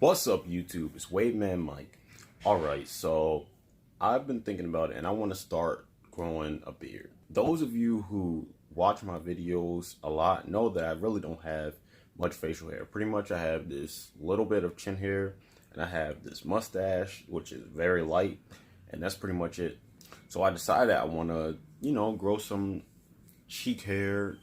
What's up, YouTube? It's Waveman Mike. Alright, so I've been thinking about it and I want to start growing a beard. Those of you who watch my videos a lot know that I really don't have much facial hair. Pretty much I have this little bit of chin hair and I have this mustache, which is very light, and that's pretty much it. So I decided I want to, grow some cheek hair,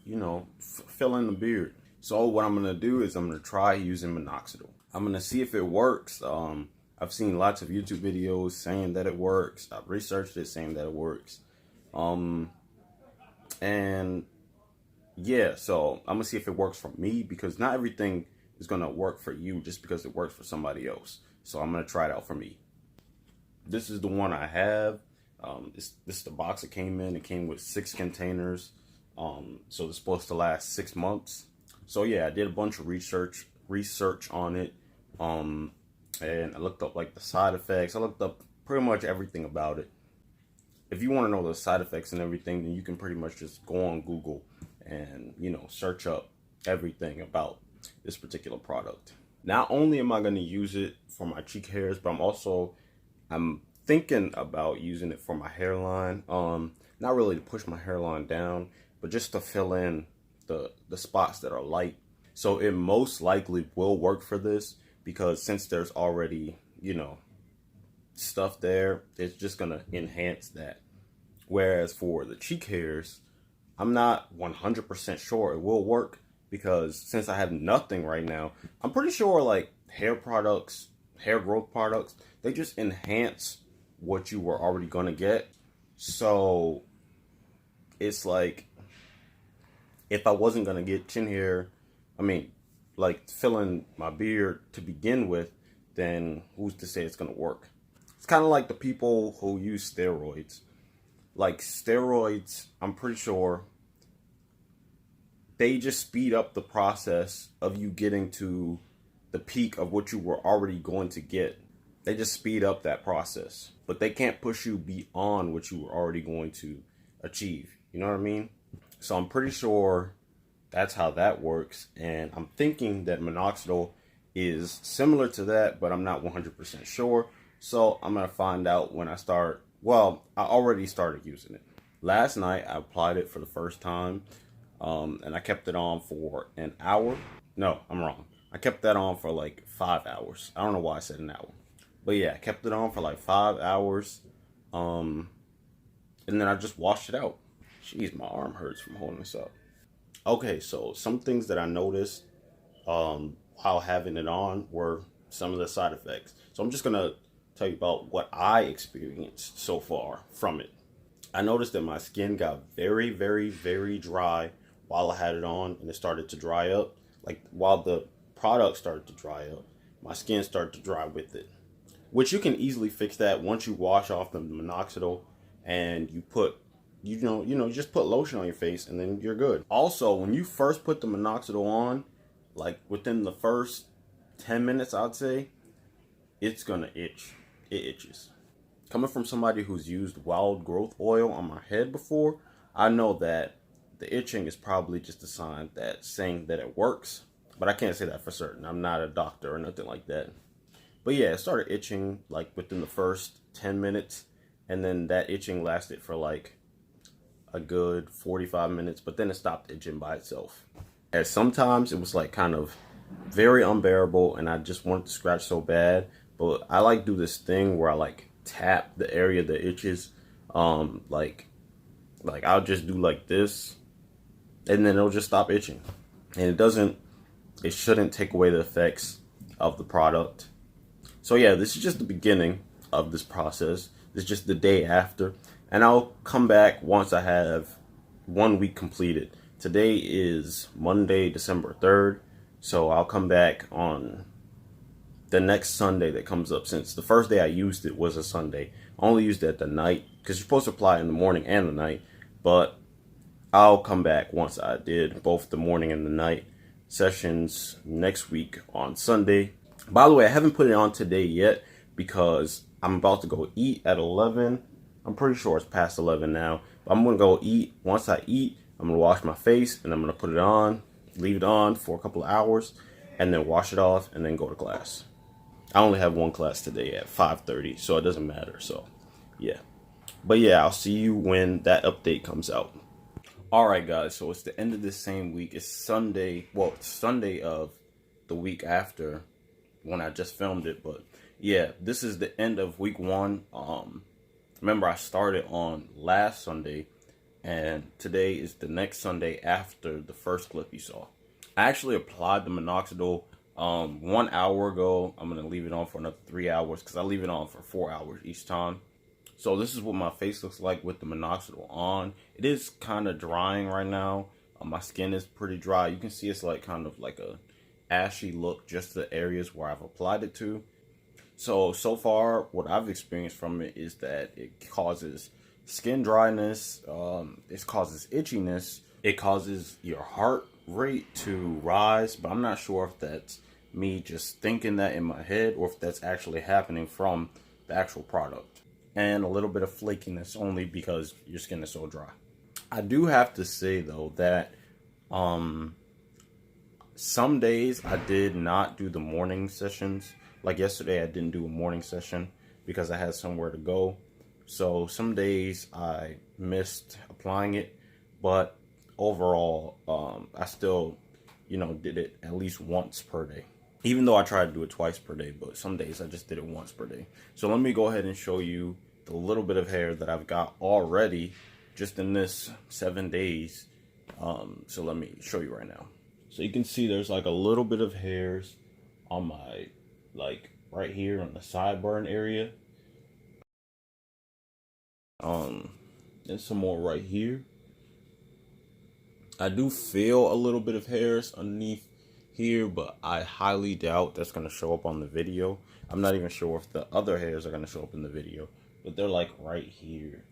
fill in the beard. So what I'm going to do is I'm going to try using minoxidil. I'm going to see if it works. I've seen lots of YouTube videos saying that it works. I've researched it saying that it works. And yeah, so I'm going to see if it works for me, because not everything is going to work for you just because it works for somebody else. So I'm going to try it out for me. This is the one I have. This is the box it came in. It came with 6 containers. So it's supposed to last 6 months. So yeah, I did a bunch of research on it. And I looked up like the side effects. I looked up pretty much everything about it. If you want to know the side effects and everything, then you can pretty much just go on Google and, search up everything about this particular product. Not only am I going to use it for my cheek hairs, but I'm thinking about using it for my hairline. Not really to push my hairline down, but just to fill in the spots that are light. So it most likely will work for this, because since there's already, stuff there, it's just going to enhance that. Whereas for the cheek hairs, I'm not 100% sure it will work, because since I have nothing right now, I'm pretty sure like hair products, hair growth products, they just enhance what you were already going to get. So it's like, if I wasn't going to get chin hair, like filling my beard to begin with, then who's to say it's going to work? It's kind of like the people who use steroids. Like steroids, I'm pretty sure they just speed up the process of you getting to the peak of what you were already going to get. They just speed up that process, but they can't push you beyond what you were already going to achieve. You know what I mean? So I'm pretty sure that's how that works, and I'm thinking that minoxidil is similar to that, but I'm not 100% sure. So I'm going to find out when I start. Well, I already started using it. Last night I applied it for the first time, and I kept it on for an hour. No, I'm wrong. I kept that on for like 5 hours. I don't know why I said an hour. But yeah, I kept it on for like 5 hours, and then I just washed it out. Jeez, my arm hurts from holding this up. Okay, so some things that I noticed while having it on were some of the side effects. So I'm just going to tell you about what I experienced so far from it. I noticed that my skin got very, very, very dry while I had it on, and it started to dry up. Like while the product started to dry up, my skin started to dry with it. Which you can easily fix that once you wash off the minoxidil and you put you just put lotion on your face, and then you're good. Also, when you first put the minoxidil on, like within the first 10 minutes, I'd say, it's gonna itch. It itches. Coming from somebody who's used wild growth oil on my head before, I know that the itching is probably just a sign that saying that it works, but I can't say that for certain. I'm not a doctor or nothing like that. But yeah, it started itching like within the first 10 minutes, and then that itching lasted for like a good 45 minutes, but then it stopped itching by itself. And sometimes it was like kind of very unbearable, and I just wanted to scratch so bad. But I like do this thing where I like tap the area that itches. Like I'll just do like this, and then it'll just stop itching. And it shouldn't take away the effects of the product. So yeah, this is just the beginning of this process. This is just the day after. And I'll come back once I have 1 week completed. Today is Monday, December 3rd. So I'll come back on the next Sunday that comes up, since the first day I used it was a Sunday. I only used it at the night, because you're supposed to apply it in the morning and the night. But I'll come back once I did both the morning and the night sessions next week on Sunday. By the way, I haven't put it on today yet, because I'm about to go eat at 11. I'm pretty sure it's past 11 now. But I'm going to go eat. Once I eat, I'm going to wash my face, and I'm going to put it on, leave it on for a couple of hours, and then wash it off, and then go to class. I only have one class today at 5:30, so it doesn't matter. So, yeah. But yeah, I'll see you when that update comes out. Alright guys, so it's the end of this same week. It's Sunday, well, it's Sunday of the week after when I just filmed it. But yeah, this is the end of week 1. Remember, I started on last Sunday, and today is the next Sunday after the first clip you saw. I actually applied the minoxidil 1 hour ago. I'm going to leave it on for another 3 hours because I leave it on for 4 hours each time. So this is what my face looks like with the minoxidil on. It is kind of drying right now. My skin is pretty dry. You can see it's like kind of like a ashy look, just the areas where I've applied it to. So far, what I've experienced from it is that it causes skin dryness, it causes itchiness, it causes your heart rate to rise, but I'm not sure if that's me just thinking that in my head or if that's actually happening from the actual product. And a little bit of flakiness only because your skin is so dry. I do have to say though that some days I did not do the morning sessions. Like yesterday I didn't do a morning session because I had somewhere to go. So some days I missed applying it, but overall I still, did it at least once per day. Even though I tried to do it twice per day, but some days I just did it once per day. So let me go ahead and show you the little bit of hair that I've got already just in this 7 days. So let me show you right now. So you can see there's like a little bit of hairs on my, like right here on the sideburn area. And some more right here. I do feel a little bit of hairs underneath here, but I highly doubt that's going to show up on the video. I'm not even sure if the other hairs are going to show up in the video, but they're like right here.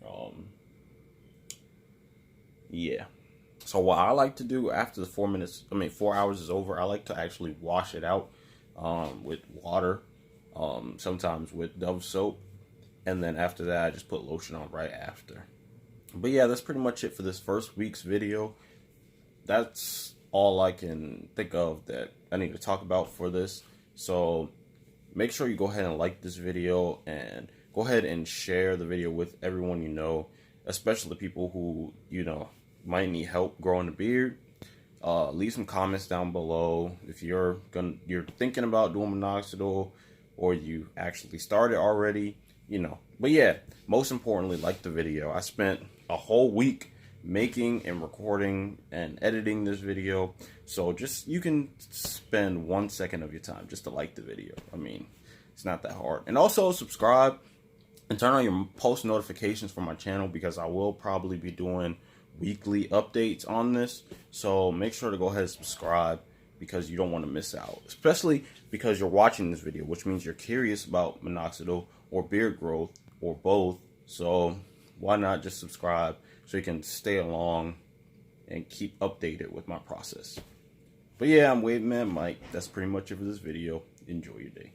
Yeah. So what I like to do after the 4 hours is over, I like to actually wash it out with water, sometimes with Dove soap, and then after that I just put lotion on right after. But yeah, that's pretty much it for this first week's video. That's all I can think of that I need to talk about for this. So make sure you go ahead and like this video and go ahead and share the video with everyone you know, especially people who, might need help growing a beard. Leave some comments down below if you're thinking about doing minoxidil or you actually started already, But yeah, most importantly, like the video. I spent a whole week making and recording and editing this video, so you can spend 1 second of your time just to like the video. I mean, it's not that hard. And also subscribe and turn on your post notifications for my channel because I will probably be doing weekly updates on this. So make sure to go ahead and subscribe because you don't want to miss out, especially because you're watching this video, which means you're curious about minoxidil or beard growth or both. So why not just subscribe so you can stay along and keep updated with my process. But yeah, I'm Wave Man Mike. That's pretty much it for this video. Enjoy your day.